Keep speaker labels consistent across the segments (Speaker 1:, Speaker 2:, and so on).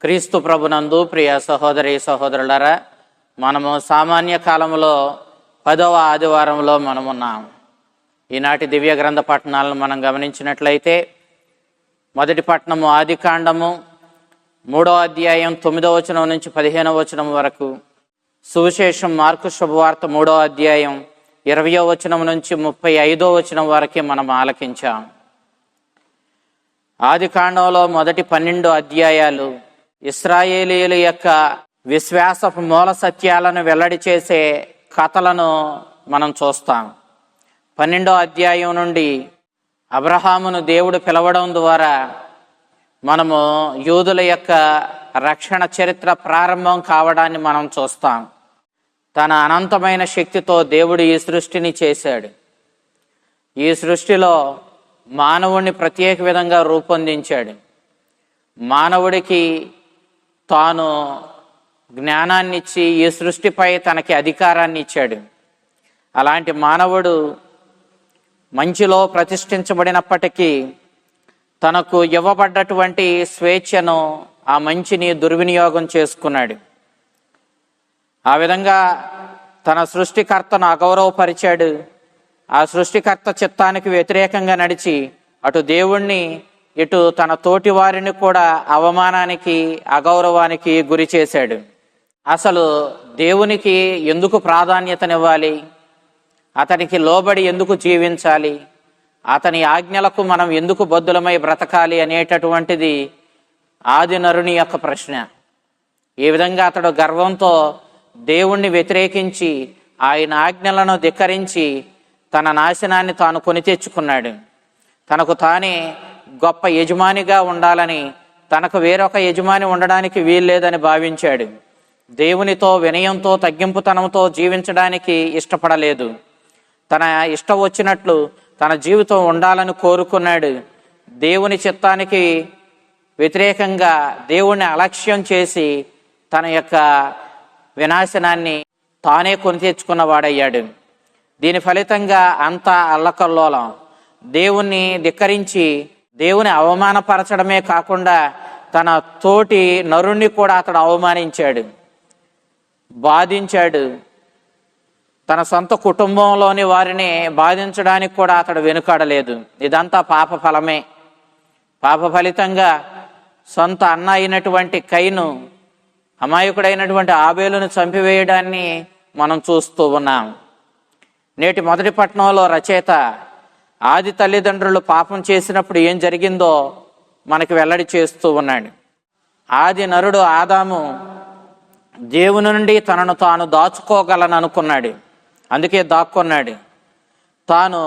Speaker 1: క్రీస్తు ప్రభునందు ప్రియ సహోదరి సహోదరులారా, మనము సామాన్య కాలంలో 10వ ఆదివారంలో మనమున్నాం. ఈనాటి దివ్య గ్రంథ పట్టణాలను మనం గమనించినట్లయితే, మొదటి పట్టణము ఆదికాండము 3వ అధ్యాయం 9వ వచనం నుంచి 15వ వచనం వరకు, సువిశేషం మార్కు శుభవార్త 3వ అధ్యాయం 20వ వచనం నుంచి 35వ వచనం వరకే మనం ఆలకించాం. ఆదికాండంలో మొదటి 12 అధ్యాయాలు ఇశ్రాయేలీయుల యొక్క విశ్వాసపు మూల సత్యాలను వెల్లడి చేసే కథలను మనం చూస్తాం. 12వ అధ్యాయం నుండి అబ్రహామును దేవుడు పిలవడం ద్వారా మనము యూదుల యొక్క రక్షణ చరిత్ర ప్రారంభం కావడాన్ని మనం చూస్తాం. తన అనంతమైన శక్తితో దేవుడు ఈ సృష్టిని చేశాడు. ఈ సృష్టిలో మానవుడిని ప్రత్యేక విధంగా రూపొందించాడు. మానవుడికి తాను జ్ఞానాన్ని ఇచ్చి ఈ సృష్టిపై తనకి అధికారాన్ని ఇచ్చాడు. అలాంటి మానవుడు మంచిలో ప్రతిష్ఠించబడినప్పటికీ తనకు ఇవ్వబడ్డటువంటి స్వేచ్ఛను, ఆ మంచిని దుర్వినియోగం చేసుకున్నాడు. ఆ విధంగా తన సృష్టికర్తను అగౌరవపరిచాడు. ఆ సృష్టికర్త చిత్తానికి వ్యతిరేకంగా నడిచి అటు దేవుణ్ణి ఇటు తన తోటి వారిని కూడా అవమానానికి, అగౌరవానికి గురి చేశాడు. అసలు దేవునికి ఎందుకు ప్రాధాన్యతనివ్వాలి? అతనికి లోబడి ఎందుకు జీవించాలి? అతని ఆజ్ఞలకు మనం ఎందుకు బద్ధులమై బ్రతకాలి అనేటటువంటిది ఆది నరుని యొక్క ప్రశ్న. ఈ విధంగా అతడు గర్వంతో దేవుణ్ణి వ్యతిరేకించి ఆయన ఆజ్ఞలను ధిక్కరించి తన నాశనాన్ని తాను కొని తెచ్చుకున్నాడు. తనకు తానే గొప్ప యజమానిగా ఉండాలని, తనకు వేరొక యజమాని ఉండడానికి వీల్లేదని భావించాడు. దేవునితో వినయంతో తగ్గింపుతనంతో జీవించడానికి ఇష్టపడలేదు. తన ఇష్టం వచ్చినట్లు తన జీవితం ఉండాలని కోరుకున్నాడు. దేవుని చిత్తానికి వ్యతిరేకంగా దేవుణ్ణి అలక్ష్యం చేసి తన యొక్క వినాశనాన్ని తానే కొని తెచ్చుకున్నవాడయ్యాడు. దీని ఫలితంగా అంతా అల్లకల్లోలం. దేవుణ్ణి ధిక్కరించి దేవుని అవమానపరచడమే కాకుండా తన తోటి నరుణ్ణి కూడా అతడు అవమానించాడు, బాధించాడు. తన సొంత కుటుంబంలోని వారిని బాధించడానికి కూడా అతడు వెనుకాడలేదు. ఇదంతా పాప ఫలమే. పాప ఫలితంగా సొంత అన్న అయినటువంటి కయీను అమాయకుడైనటువంటి ఆబేలును చంపివేయడాన్ని మనం చూస్తూ ఉన్నాం. నేటి మొదటి పట్టణంలో రచయిత ఆది తల్లిదండ్రులు పాపం చేసినప్పుడు ఏం జరిగిందో మనకి వెల్లడి చేస్తూ ఉన్నాడు. ఆది నరుడు ఆదాము దేవుని నుండి తనను తాను దాచుకోగలను అనుకున్నాడు. అందుకే దాక్కున్నాడు. తాను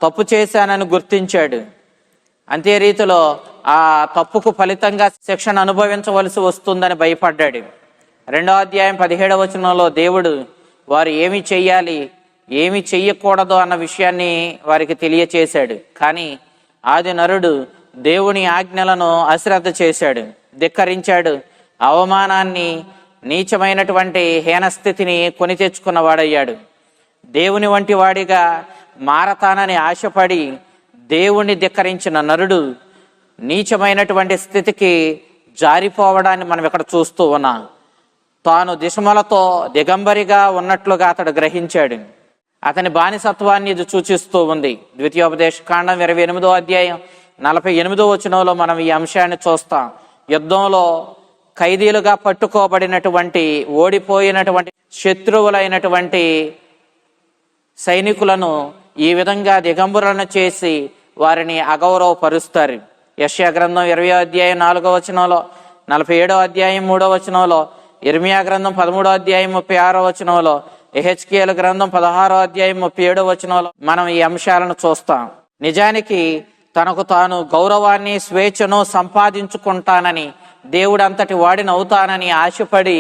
Speaker 1: తప్పు చేశానని గుర్తించాడు. అంతే రీతిలో ఆ తప్పుకు ఫలితంగా శిక్షణ అనుభవించవలసి వస్తుందని భయపడ్డాడు. 2వ అధ్యాయం 17వ వచనంలో దేవుడు వారు ఏమి చెయ్యాలి, ఏమి చెయ్యకూడదు అన్న విషయాన్ని వారికి తెలియచేశాడు. కానీ ఆది నరుడు దేవుని ఆజ్ఞలను అశ్రద్ధ చేశాడు, ధిక్కరించాడు. అవమానాన్ని, నీచమైనటువంటి హీనస్థితిని కొని తెచ్చుకున్నవాడయ్యాడు. దేవుని వంటి వాడిగా మారతానని ఆశపడి దేవుణ్ణి ధిక్కరించిన నరుడు నీచమైనటువంటి స్థితికి జారిపోవడాన్ని మనం ఇక్కడ చూస్తూ ఉన్నాం. తాను దిశమలతో దిగంబరిగా ఉన్నట్లుగా అతడు గ్రహించాడు. అతని బానిసత్వాన్ని ఇది సూచిస్తూ ఉంది. ద్వితీయోపదేశకాండం 28వ అధ్యాయం 48వ వచనంలో మనం ఈ అంశాన్ని చూస్తాం. యుద్ధంలో ఖైదీలుగా పట్టుకోబడినటువంటి, ఓడిపోయినటువంటి శత్రువులైనటువంటి సైనికులను ఈ విధంగా దిగంబరులను చేసి వారిని అగౌరవపరుస్తారు. యెషయా గ్రంథం 20వ అధ్యాయం 4వ వచనంలో, 47వ అధ్యాయం 3వ వచనంలో, ఇర్మియా గ్రంథం 13వ అధ్యాయం 36వ వచనంలో, యెహెజ్కేలు గ్రంథం 16వ అధ్యాయం 37వ వచనంలో మనం ఈ అంశాలను చూస్తాం. నిజానికి తనకు తాను గౌరవాన్ని, స్వేచ్ఛను సంపాదించుకుంటానని, దేవుడు అంతటి వాడిని అవుతానని ఆశపడి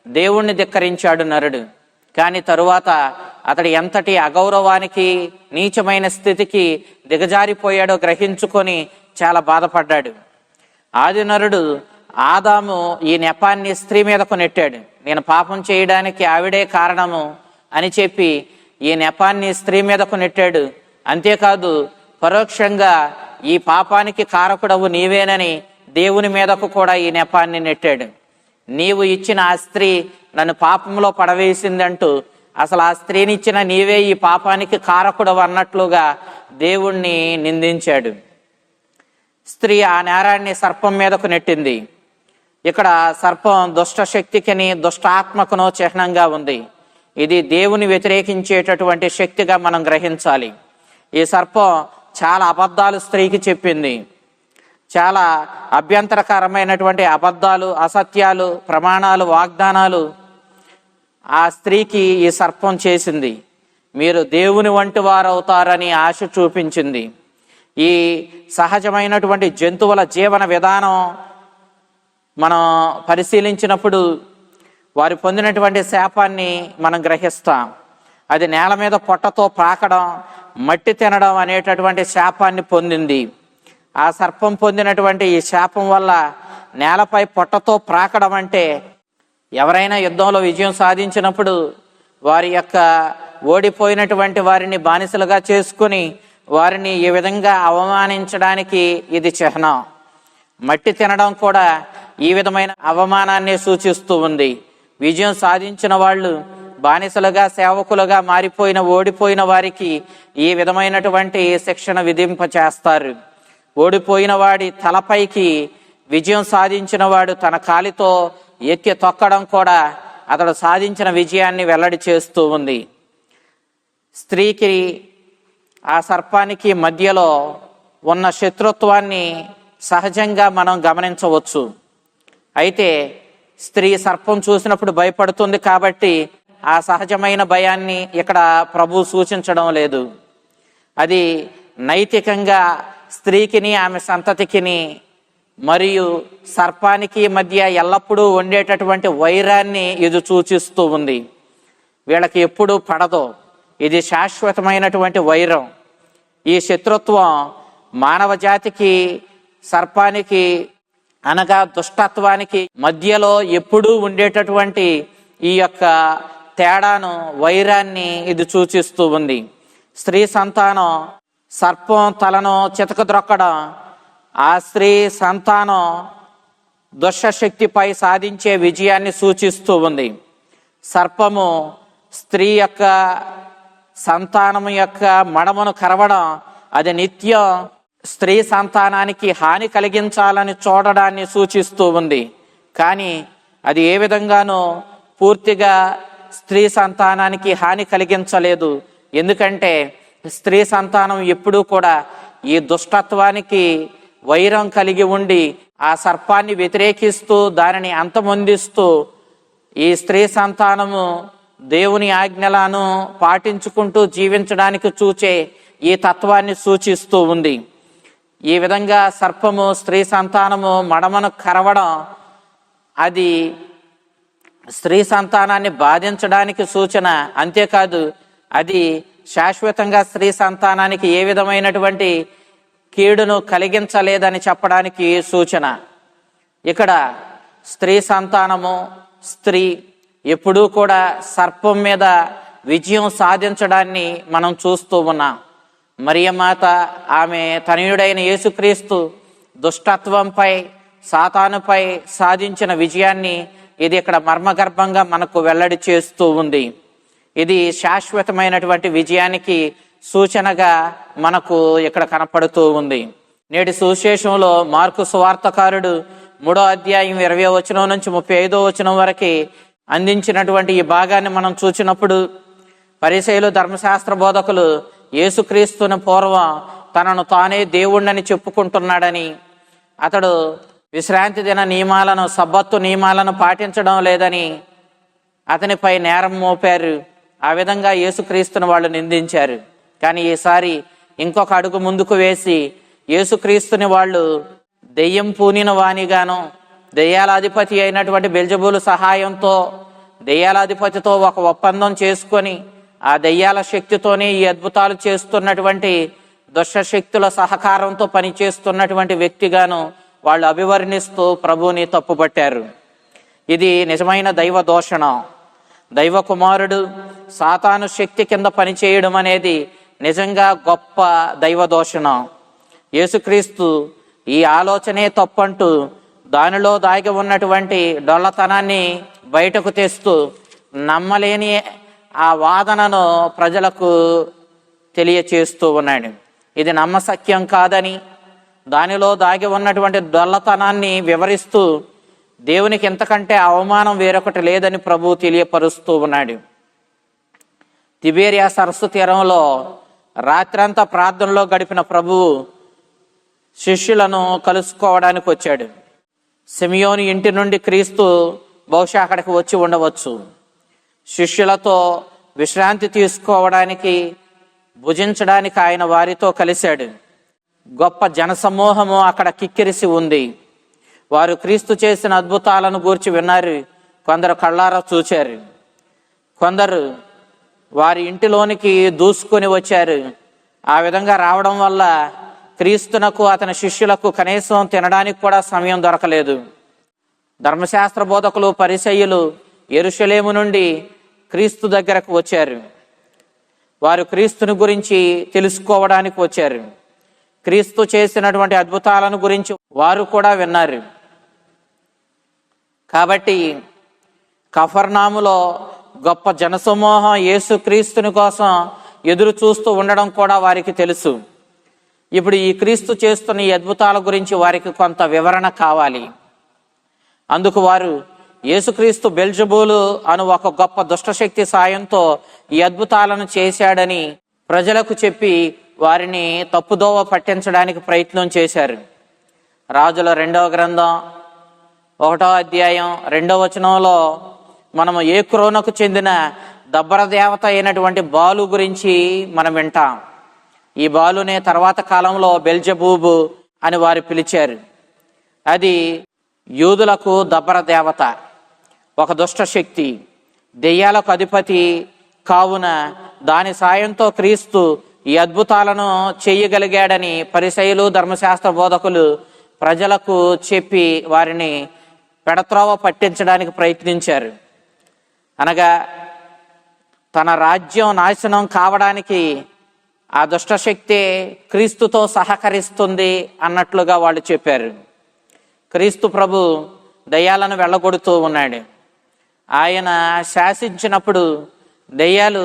Speaker 1: దేవుణ్ణి ధిక్కరించాడు నరుడు. కానీ తరువాత అతడు ఎంతటి అగౌరవానికి, నీచమైన స్థితికి దిగజారిపోయాడో గ్రహించుకొని చాలా బాధపడ్డాడు. ఆది నరుడు ఆదాము ఈ నెపాన్ని స్త్రీ మీదకు నెట్టాడు. నేను పాపం చేయడానికి ఆవిడే కారణము అని చెప్పి ఈ నెపాన్ని స్త్రీ మీదకు నెట్టాడు. అంతేకాదు పరోక్షంగా ఈ పాపానికి కారకుడవు నీవేనని దేవుని మీదకు కూడా ఈ నెపాన్ని నెట్టాడు. నీవు ఇచ్చిన ఆ స్త్రీ నన్ను పాపంలో పడవేసిందంటూ అసలు ఆ స్త్రీని ఇచ్చిన నీవే ఈ పాపానికి కారకుడు అన్నట్లుగా దేవుణ్ణి నిందించాడు. స్త్రీ ఆ నేరాన్ని సర్పం మీదకు నెట్టింది. ఇక్కడ సర్పం దుష్ట శక్తికిని దుష్టాత్మకునో చిహ్నంగా ఉంది. ఇది దేవుని వ్యతిరేకించేటటువంటి శక్తిగా మనం గ్రహించాలి. ఈ సర్పం చాలా అబద్ధాలు స్త్రీకి చెప్పింది. చాలా అభ్యంతరకరమైనటువంటి అబద్ధాలు, అసత్యాలు, ప్రమాణాలు, వాగ్దానాలు ఆ స్త్రీకి ఈ సర్పం చేసింది. మీరు దేవుని వంటి వారు అవుతారని ఆశ చూపించింది. ఈ సహజమైనటువంటి జంతువుల జీవన విధానం మనం పరిశీలించినప్పుడు వారు పొందినటువంటి శాపాన్ని మనం గ్రహిస్తాం. అది నేల మీద పొట్టతో పాకడం, మట్టి తినడం అనేటటువంటి శాపాన్ని పొందింది. ఆ సర్పం పొందినటువంటి ఈ శాపం వల్ల నేలపై పొట్టతో ప్రాకడం అంటే ఎవరైనా యుద్ధంలో విజయం సాధించినప్పుడు వారి యొక్క ఓడిపోయినటువంటి వారిని బానిసలుగా చేసుకుని వారిని ఈ విధంగా అవమానించడానికి ఇది చిహ్నం. మట్టి తినడం కూడా ఈ విధమైన అవమానాన్ని సూచిస్తూ ఉంది. విజయం సాధించిన వాళ్ళు బానిసలుగా, సేవకులుగా మారిపోయిన, ఓడిపోయిన వారికి ఈ విధమైనటువంటి శిక్షణ విధింప చేస్తారు. ఓడిపోయిన వాడి తలపైకి విజయం సాధించిన వాడు తన కాలితో ఎక్కి తొక్కడం కూడా అతడు సాధించిన విజయాన్ని వెల్లడి చేస్తూ ఉంది. స్త్రీకి ఆ సర్పానికి మధ్యలో ఉన్న శత్రుత్వాన్ని సహజంగా మనం గమనించవచ్చు. అయితే స్త్రీ సర్పం చూసినప్పుడు భయపడుతుంది కాబట్టి ఆ సహజమైన భయాన్ని ఇక్కడ ప్రభు సూచించడం లేదు. అది నైతికంగా స్త్రీకిని ఆమె సంతతికిని మరియు సర్పానికి మధ్య ఎల్లప్పుడూ ఉండేటటువంటి వైరాన్ని ఇది సూచిస్తూ ఉంది. వీళ్ళకి ఎప్పుడూ పడదు. ఇది శాశ్వతమైనటువంటి వైరం. ఈ శత్రుత్వం మానవ జాతికి, సర్పానికి అనగా దుష్టత్వానికి మధ్యలో ఎప్పుడూ ఉండేటటువంటి ఈ యొక్క తేడాను, వైరాన్ని ఇది సూచిస్తూ ఉంది. స్త్రీ సంతానం సర్పం తలను చితకద్రొక్కడం, ఆ స్త్రీ సంతానం దుష్టశక్తిపై సాధించే విజయాన్ని సూచిస్తూ ఉంది. సర్పము స్త్రీ యొక్క సంతానము యొక్క మడమను కరవడం, అది నిత్యం స్త్రీ సంతానానికి హాని కలిగించాలని చూడడాన్ని సూచిస్తూ ఉంది. కానీ అది ఏ విధంగానూ పూర్తిగా స్త్రీ సంతానానికి హాని కలిగించలేదు. ఎందుకంటే స్త్రీ సంతానం ఎప్పుడూ కూడా ఈ దుష్టత్వానికి వైరం కలిగి ఉండి ఆ సర్పాన్ని వ్యతిరేకిస్తూ దానిని అంతమొందిస్తూ ఈ స్త్రీ సంతానము దేవుని ఆజ్ఞలను పాటించుకుంటూ జీవించడానికి చూచే ఈ తత్వాన్ని సూచిస్తూ ఉంది. ఈ విధంగా సర్పము స్త్రీ సంతానము మడమను కరవడం అది స్త్రీ సంతానాన్ని బాధించడానికి సూచన. అంతేకాదు అది శాశ్వతంగా స్త్రీ సంతానానికి ఏ విధమైనటువంటి కీడును కలిగించలేదని చెప్పడానికి సూచన. ఇక్కడ స్త్రీ సంతానము, స్త్రీ ఎప్పుడూ కూడా సర్పం మీద విజయం సాధించడాన్ని మనం చూస్తూ ఉన్నాం. మరియమాత ఆమె తనయుడైన యేసుక్రీస్తు దుష్టత్వంపై, సాతానుపై సాధించిన విజయాన్ని ఇది ఇక్కడ మర్మగర్భంగా మనకు వెల్లడి చేస్తూ ఉంది. ఇది శాశ్వతమైనటువంటి విజయానికి సూచనగా మనకు ఇక్కడ కనపడుతూ ఉంది. నేటి సువిశేషంలో మార్కు సువార్తకారుడు 3వ అధ్యాయం 20వ వచనం నుంచి 35వ వచనం వరకు అందించినటువంటి ఈ భాగాన్ని మనం చూసినప్పుడు పరిసయ్యులు, ధర్మశాస్త్ర బోధకులు యేసుక్రీస్తుని పూర్వం తనను తానే దేవుణ్ణని చెప్పుకుంటున్నాడని, అతడు విశ్రాంతి దిన నియమాలను, సబ్బత్తు నియమాలను పాటించడం లేదని అతనిపై నేరం మోపారు. ఆ విధంగా యేసుక్రీస్తుని వాళ్ళు నిందించారు. కానీ ఈసారి ఇంకొక అడుగు ముందుకు వేసి యేసుక్రీస్తుని వాళ్ళు దెయ్యం పూనిన వాణిగాను, దెయ్యాలాధిపతి అయినటువంటి బెల్జబూలు సహాయంతో దెయ్యాలాధిపతితో ఒక ఒప్పందం చేసుకొని ఆ దెయ్యాల శక్తితోనే ఈ అద్భుతాలు చేస్తున్నటువంటి దుష్టశక్తుల సహకారంతో పనిచేస్తున్నటువంటి వ్యక్తిగాను వాళ్ళు అభివర్ణిస్తూ ప్రభువుని తప్పుపట్టారు. ఇది నిజమైన దైవ దూషణం. దైవ కుమారుడు సాతాను శక్తి కింద పనిచేయడం అనేది నిజంగా గొప్ప దైవ దూషణం. యేసుక్రీస్తు ఈ ఆలోచనే తప్పంటూ దానిలో దాగి ఉన్నటువంటి డొల్లతనాన్ని బయటకు తెస్తూ నమ్మలేని ఆ వాదనను ప్రజలకు తెలియచేస్తూ ఉన్నాడు. ఇది నమ్మశక్యం కాదని, దానిలో దాగి ఉన్నటువంటి డొల్లతనాన్ని వివరిస్తూ దేవునికి ఇంతకంటే అవమానం వేరొకటి లేదని ప్రభువు తెలియపరుస్తూ ఉన్నాడు. తిబేరియా సరస్సు తీరంలో రాత్రంతా ప్రార్థనలో గడిపిన ప్రభువు శిష్యులను కలుసుకోవడానికి వచ్చాడు. సిమియోను ఇంటి నుండి క్రీస్తు బహుశా అక్కడికి వచ్చి ఉండవచ్చు. శిష్యులతో విశ్రాంతి తీసుకోవడానికి, భుజించడానికి ఆయన వారితో కలిశాడు. గొప్ప జనసమూహము అక్కడ కిక్కిరిసి ఉంది. వారు క్రీస్తు చేసిన అద్భుతాలను గూర్చి విన్నారు. కొందరు కళ్ళారా చూచారు, కొందరు వారి ఇంటిలోనికి దూసుకొని వచ్చారు. ఆ విధంగా రావడం వల్ల క్రీస్తునకు అతని శిష్యులకు కనీసం తినడానికి కూడా సమయం దొరకలేదు. ధర్మశాస్త్ర బోధకులు, పరిసయ్యులు యెరూషలేము నుండి క్రీస్తు దగ్గరకు వచ్చారు. వారు క్రీస్తుని గురించి తెలుసుకోవడానికి వచ్చారు. క్రీస్తు చేసినటువంటి అద్భుతాలను గురించి వారు కూడా విన్నారు. కాబట్టి కఫర్నాములో గొప్ప జనసమూహం యేసు క్రీస్తుని కోసం ఎదురు చూస్తూ ఉండడం కూడా వారికి తెలుసు. ఇప్పుడు ఈ క్రీస్తు చేస్తున్న ఈ అద్భుతాల గురించి వారికి కొంత వివరణ కావాలి. అందుకు వారు యేసుక్రీస్తు బెల్జబూలు అను ఒక గొప్ప దుష్టశక్తి సాయంతో ఈ అద్భుతాలను చేశాడని ప్రజలకు చెప్పి వారిని తప్పుదోవ పట్టించడానికి ప్రయత్నం చేశారు. రాజుల 2వ గ్రంథం 1వ అధ్యాయం 2వ వచనంలో మనము ఏక్రోనుకు చెందిన దబ్బర దేవత అయినటువంటి బాలు గురించి మనం వింటాం. ఈ బాలునే తర్వాత కాలంలో బెల్జబూబు అని వారు పిలిచారు. అది యూదులకు దబ్బర దేవత, ఒక దుష్ట శక్తి, దెయ్యాలకు అధిపతి. కావున దాని సాయంతో క్రీస్తు ఈ అద్భుతాలను చేయగలిగాడని పరిసయ్యులు, ధర్మశాస్త్ర బోధకులు ప్రజలకు చెప్పి వారిని పెడత్రోవ పట్టించడానికి ప్రయత్నించారు. అనగా తన రాజ్యం నాశనం కావడానికి ఆ దుష్టశక్తి క్రీస్తుతో సహకరిస్తుంది అన్నట్లుగా వాళ్ళు చెప్పారు. క్రీస్తు ప్రభు దయ్యాలను వెళ్ళగొడుతూ ఉన్నాడు. ఆయన శాసించినప్పుడు దయ్యాలు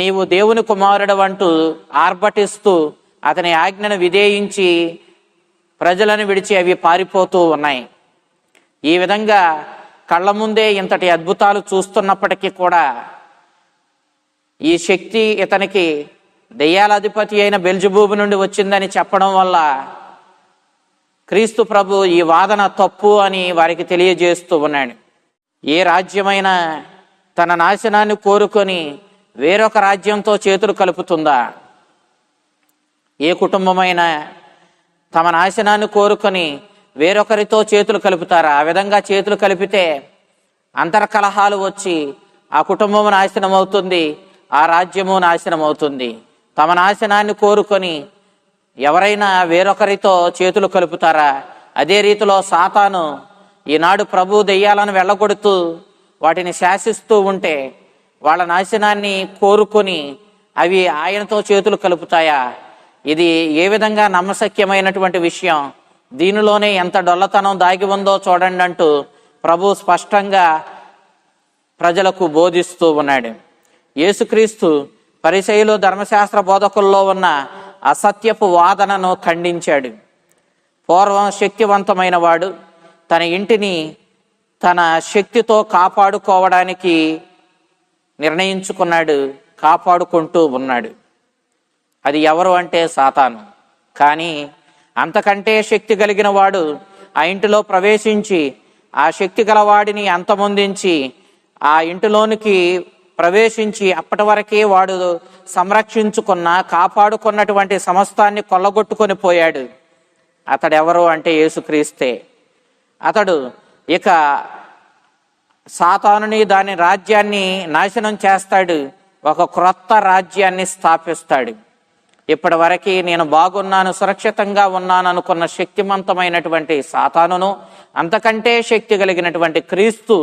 Speaker 1: నీవు దేవుని కుమారుడు అంటూ ఆర్భటిస్తూ అతని ఆజ్ఞను విధేయించి ప్రజలను విడిచి అవి పారిపోతూ ఉన్నాయి. ఈ విధంగా కళ్ళ ముందే ఇంతటి అద్భుతాలు చూస్తున్నప్పటికీ కూడా ఈ శక్తి ఇతనికి దెయ్యాల అధిపతి అయిన బెల్జబూబు నుండి వచ్చిందని చెప్పడం వల్ల క్రీస్తు ప్రభు ఈ వాదన తప్పు అని వారికి తెలియజేస్తూ ఉన్నాడు. ఏ రాజ్యమైనా తన నాశనాన్ని కోరుకొని వేరొక రాజ్యంతో చేతులు కలుపుతుందా? ఏ కుటుంబమైనా తమ నాశనాన్ని కోరుకొని వేరొకరితో చేతులు కలుపుతారా? ఆ విధంగా చేతులు కలిపితే అంతర్కలహాలు వచ్చి ఆ కుటుంబము నాశనం అవుతుంది, ఆ రాజ్యము నాశనం అవుతుంది. తమ నాశనాన్ని కోరుకొని ఎవరైనా వేరొకరితో చేతులు కలుపుతారా? అదే రీతిలో సాతాను ఈనాడు ప్రభు దెయ్యాలను వెళ్ళగొడుతూ వాటిని శాసిస్తూ ఉంటే వాళ్ళ నాశనాన్ని కోరుకొని అవి ఆయనతో చేతులు కలుపుతాయా? ఇది ఏ విధంగా నమ్మశక్యమైనటువంటి విషయం? దీనిలోనే ఎంత డొల్లతనం దాగి ఉందో చూడండి అంటూ ప్రభు స్పష్టంగా ప్రజలకు బోధిస్తూ ఉన్నాడు. యేసుక్రీస్తు పరిసయ్యులు, ధర్మశాస్త్ర బోధకుల్లో ఉన్న అసత్యపు వాదనను ఖండించాడు. పూర్వం శక్తివంతమైన వాడు తన ఇంటిని తన శక్తితో కాపాడుకోవడానికి నిర్ణయించుకున్నాడు, కాపాడుకుంటూ ఉన్నాడు. అది ఎవరు అంటే సాతాను. కానీ అంతకంటే శక్తి కలిగిన వాడు ఆ ఇంటిలో ప్రవేశించి ఆ శక్తి గలవాడిని అంతమొందించి ఆ ఇంటిలోనికి ప్రవేశించి అప్పటి వరకే వాడు సంరక్షించుకున్న, కాపాడుకున్నటువంటి సమస్తాన్ని కొల్లగొట్టుకొని పోయాడు. అతడెవరు అంటే యేసుక్రీస్తే. అతడు ఇక సాతానుని, దాని రాజ్యాన్ని నాశనం చేస్తాడు, ఒక క్రొత్త రాజ్యాన్ని స్థాపిస్తాడు. ఇప్పటి వరకు నేను బాగున్నాను, సురక్షితంగా ఉన్నాను అనుకున్న శక్తివంతమైనటువంటి సాతానును అంతకంటే శక్తి కలిగినటువంటి క్రీస్తు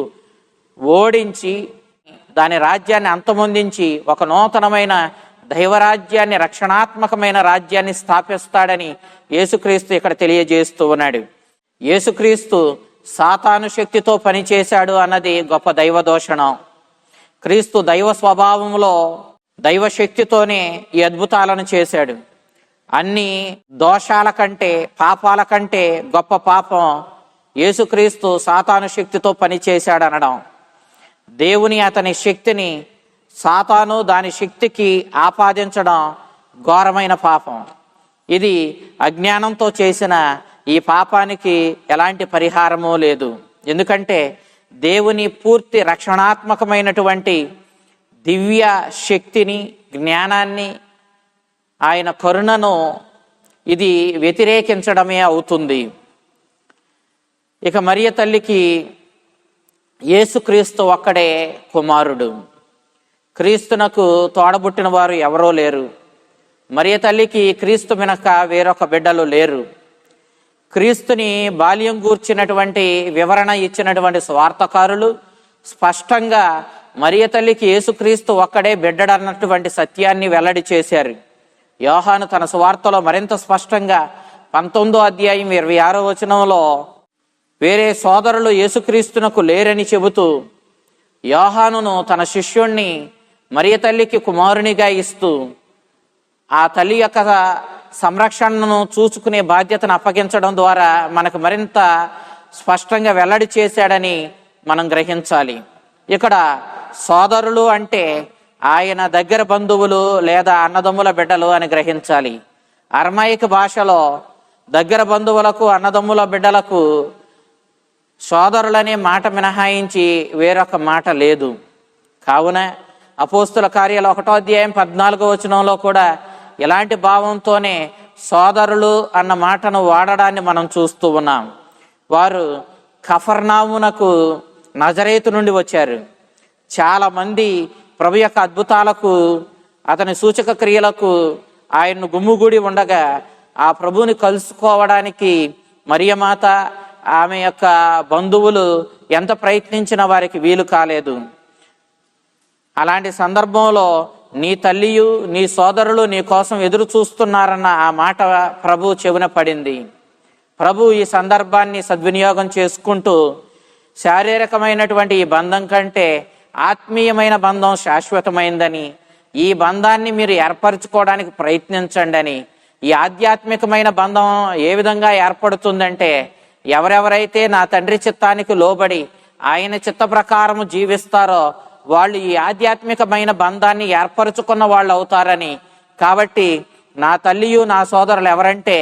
Speaker 1: ఓడించి దాని రాజ్యాన్ని అంతమొందించి ఒక నూతనమైన దైవరాజ్యాన్ని, రక్షణాత్మకమైన రాజ్యాన్ని స్థాపిస్తాడని యేసుక్రీస్తు ఇక్కడ తెలియజేస్తూ ఉన్నాడు. యేసుక్రీస్తు సాతాను శక్తితో పనిచేశాడు అన్నది గొప్ప దైవ దోషణం. క్రీస్తు దైవ స్వభావంలో దైవ శక్తితోనే ఈ అద్భుతాలను చేశాడు. అన్ని దోషాల కంటే, పాపాల కంటే గొప్ప పాపం యేసుక్రీస్తు సాతాను శక్తితో పనిచేశాడు అనడం. దేవుని అతని శక్తిని సాతాను దాని శక్తికి ఆపాదించడం ఘోరమైన పాపం. ఇది అజ్ఞానంతో చేసిన ఈ పాపానికి ఎలాంటి పరిహారమూ లేదు. ఎందుకంటే దేవుని పూర్తి రక్షణాత్మకమైనటువంటి దివ్య శక్తిని, జ్ఞానాన్ని, ఆయన కరుణను ఇది వ్యతిరేకించడమే అవుతుంది. ఇక మరియ తల్లికి యేసుక్రీస్తు ఒక్కడే కుమారుడు. క్రీస్తునకు తోడబుట్టిన వారు ఎవరో లేరు. మరియ తల్లికి క్రీస్తు వెనక వేరొక బిడ్డలు లేరు. క్రీస్తుని బాల్యం గూర్చినటువంటి వివరణ ఇచ్చినటువంటి స్వార్థకారులు స్పష్టంగా మరియ తల్లికి యేసుక్రీస్తు ఒక్కడే బిడ్డడన్నటువంటి సత్యాన్ని వెల్లడి చేశారు. యోహాను తన సువార్తలో మరింత స్పష్టంగా 19వ అధ్యాయం 26వ వచనంలో వేరే సోదరులు యేసుక్రీస్తునకు లేరని చెబుతూ యోహానును తన శిష్యుణ్ణి మరియ తల్లికి కుమారునిగా ఇస్తూ ఆ తల్లి యొక్క సంరక్షణను చూసుకునే బాధ్యతను అప్పగించడం ద్వారా మనకు మరింత స్పష్టంగా వెల్లడి చేశాడని మనం గ్రహించాలి. ఇక్కడ సోదరులు అంటే ఆయన దగ్గర బంధువులు లేదా అన్నదమ్ముల బిడ్డలు అని గ్రహించాలి. అరమాయిక భాషలో దగ్గర బంధువులకు, అన్నదమ్ముల బిడ్డలకు సోదరులనే మాట మినహాయించి వేరొక మాట లేదు. కావున అపోస్తుల కార్యాలు 1వ అధ్యాయం 14వ వచనంలో కూడా ఇలాంటి భావంతోనే సోదరులు అన్న మాటను వాడడాన్ని మనం చూస్తూ ఉన్నాం. వారు కఫర్నామునకు నజరేతు నుండి వచ్చారు. చాలామంది ప్రభు యొక్క అద్భుతాలకు, అతని సూచక క్రియలకు ఆయన్ను గుమ్ముగూడి ఉండగా ఆ ప్రభువుని కలుసుకోవడానికి మరియమాత, ఆమె యొక్క బంధువులు ఎంత ప్రయత్నించినా వారికి వీలు కాలేదు. అలాంటి సందర్భంలో నీ తల్లియు నీ సోదరులు నీ కోసం ఎదురు చూస్తున్నారన్న ఆ మాట ప్రభు చెవిన పడింది. ప్రభు ఈ సందర్భాన్ని సద్వినియోగం చేసుకుంటూ శారీరకమైనటువంటి ఈ బంధం కంటే ఆత్మీయమైన బంధం శాశ్వతమైందని, ఈ బంధాన్ని మీరు ఏర్పరచుకోవడానికి ప్రయత్నించండి అని. ఈ ఆధ్యాత్మికమైన బంధం ఏ విధంగా ఏర్పడుతుందంటే, ఎవరెవరైతే నా తండ్రి చిత్తానికి లోబడి ఆయన చిత్త ప్రకారము జీవిస్తారో వాళ్ళు ఈ ఆధ్యాత్మికమైన బంధాన్ని ఏర్పరచుకున్న వాళ్ళు అవుతారని. కాబట్టి నా తల్లియు నా సోదరులు ఎవరంటే,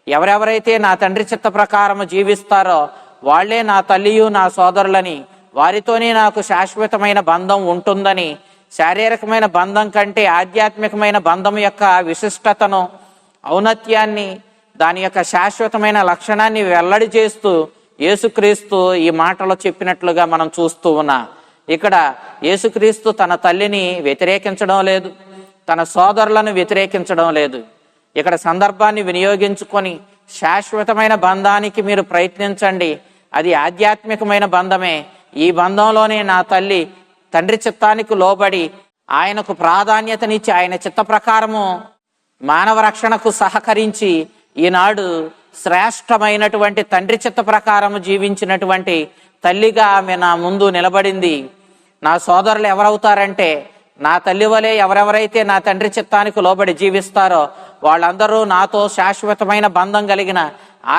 Speaker 1: ఎవరెవరైతే నా తండ్రి చిత్త ప్రకారము జీవిస్తారో వాళ్లే నా తల్లియు నా సోదరులని, వారితోనే నాకు శాశ్వతమైన బంధం ఉంటుందని, శారీరకమైన బంధం కంటే ఆధ్యాత్మికమైన బంధం యొక్క విశిష్టతను, ఔన్నత్యాన్ని, దాని యొక్క శాశ్వతమైన లక్షణాన్ని వెల్లడి చేస్తూ యేసుక్రీస్తు ఈ మాటలో చెప్పినట్లుగా మనం చూస్తూ ఉన్నాం. ఇక్కడ యేసుక్రీస్తు తన తల్లిని వ్యతిరేకించడం లేదు, తన సోదరులను వ్యతిరేకించడం లేదు. ఇక్కడ సందర్భాన్ని వినియోగించుకొని శాశ్వతమైన బంధానికి మీరు ప్రయత్నించండి, అది ఆధ్యాత్మికమైన బంధమే. ఈ బంధంలోనే నా తల్లి తండ్రి చిత్తానికి లోబడి ఆయనకు ప్రాధాన్యతనిచ్చి ఆయన చిత్త ప్రకారము మానవ రక్షణకు సహకరించి ఈనాడు శ్రేష్టమైనటువంటి తండ్రి చిత్త ప్రకారము జీవించినటువంటి తల్లిగా ఆమె నా ముందు నిలబడింది. నా సోదరులు ఎవరవుతారంటే, నా తల్లి వలె ఎవరెవరైతే నా తండ్రి చిత్తానికి లోబడి జీవిస్తారో వాళ్ళందరూ నాతో శాశ్వతమైన బంధం కలిగిన,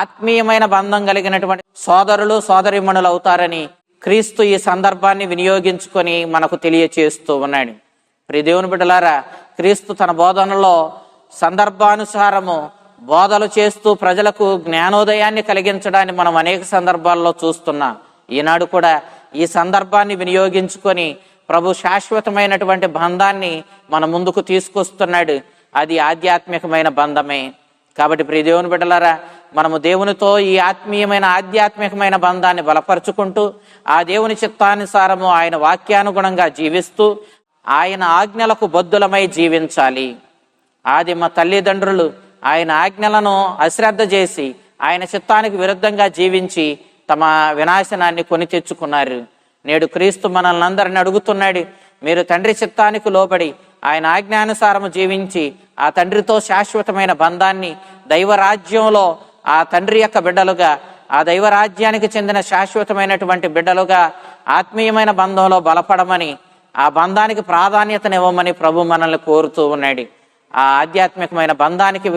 Speaker 1: ఆత్మీయమైన బంధం కలిగినటువంటి సోదరులు సోదరీమణులు అవుతారని క్రీస్తు ఈ సందర్భాన్ని వినియోగించుకొని మనకు తెలియచేస్తూ ఉన్నాడు. ప్రియ దేవుని బిడ్డలారా, క్రీస్తు తన బోధనలో సందర్భానుసారము బోధలు చేస్తూ ప్రజలకు జ్ఞానోదయాన్ని కలిగించడాన్ని మనం అనేక సందర్భాల్లో చూస్తున్నాం. ఈనాడు కూడా ఈ సందర్భాన్ని వినియోగించుకొని ప్రభు శాశ్వతమైనటువంటి బంధాన్ని మన ముందుకు తీసుకొస్తున్నాడు. అది ఆధ్యాత్మికమైన బంధమే. కాబట్టి ప్రియ దేవుని బిడ్డలారా, మనము దేవునితో ఈ ఆత్మీయమైన ఆధ్యాత్మికమైన బంధాన్ని బలపరుచుకుంటూ ఆ దేవుని చిత్తానుసారము ఆయన వాక్యానుగుణంగా జీవిస్తూ ఆయన ఆజ్ఞలకు బద్ధులమై జీవించాలి. ఆదిమ తల్లిదండ్రులు ఆయన ఆజ్ఞలను అశ్రద్ధ చేసి ఆయన చిత్తానికి విరుద్ధంగా జీవించి తమ వినాశనాన్ని కొని తెచ్చుకున్నారు. నేడు క్రీస్తు మనల్ని అందరిని అడుగుతున్నాడు, మీరు తండ్రి చిత్తానికి లోబడి ఆయన ఆజ్ఞానుసారము జీవించి ఆ తండ్రితో శాశ్వతమైన బంధాన్ని దైవరాజ్యంలో ఆ తండ్రి యొక్క బిడ్డలుగా, ఆ దైవరాజ్యానికి చెందిన శాశ్వతమైనటువంటి బిడ్డలుగా ఆత్మీయమైన బంధంలో బలపడమని, ఆ బంధానికి ప్రాధాన్యతనివ్వమని ప్రభు మనల్ని కోరుతూ ఉన్నాడు. ఆ ఆధ్యాత్మికమైన బంధానికి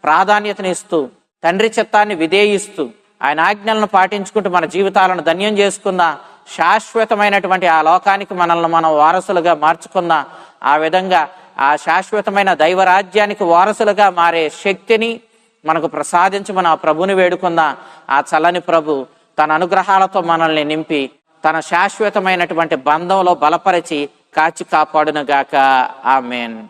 Speaker 1: ప్రాధాన్యతనిస్తూ, తండ్రి చిత్తాన్ని విధేయిస్తూ, ఆయన ఆజ్ఞలను పాటించుకుంటూ మన జీవితాలను ధన్యం చేసుకున్న శాశ్వతమైనటువంటి ఆ లోకానికి మనల్ని మనం వారసులుగా మార్చుకున్న, ఆ విధంగా ఆ శాశ్వతమైన దైవరాజ్యానికి వారసులుగా మారే శక్తిని మనకు ప్రసాదించమని ఆ ప్రభుని వేడుకున్న ఆ చల్లని ప్రభు తన అనుగ్రహాలతో మనల్ని నింపి తన శాశ్వతమైనటువంటి బంధంలో బలపరిచి కాచి కాపాడునుగాక. ఆమేన్.